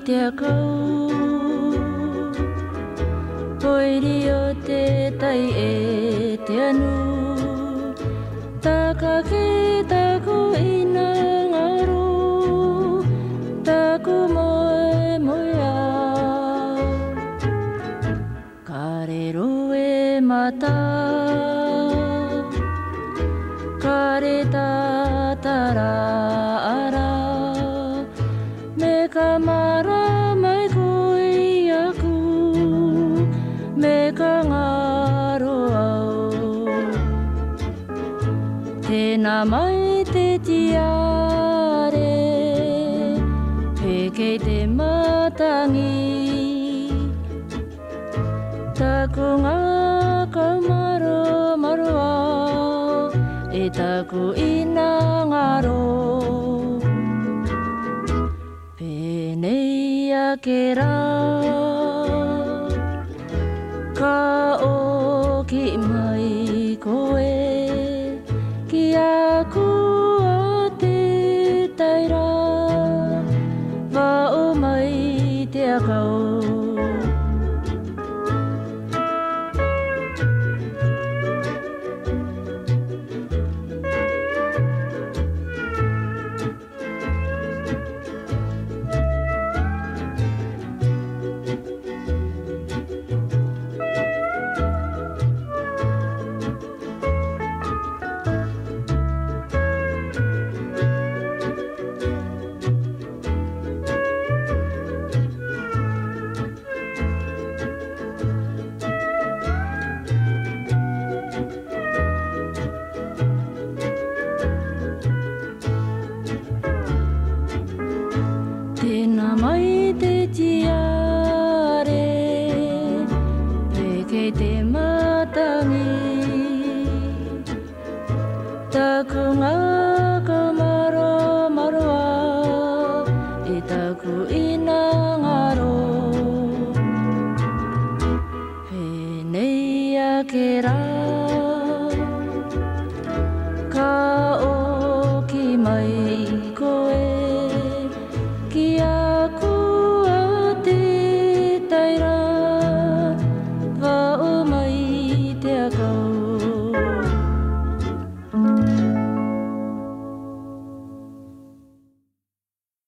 te akau Poiri o te tai e te anu Taka ki taku ina ngaro Taku moe moea Karero e mata Kare tatara ara Me ka mara mai koe aku Me ka ngaro au Tēnā mai te tiare Pekei te matangi Taku ngā kaumaro maroa E taku ina ngaro Penei ake rā Ka oki mai koe Ki aku o te taira Wa o mai te akau Tēnā mai te tiare Pekei te matangi Taku ngā kaumaro maroa E taku ina ngaro Penei ake rā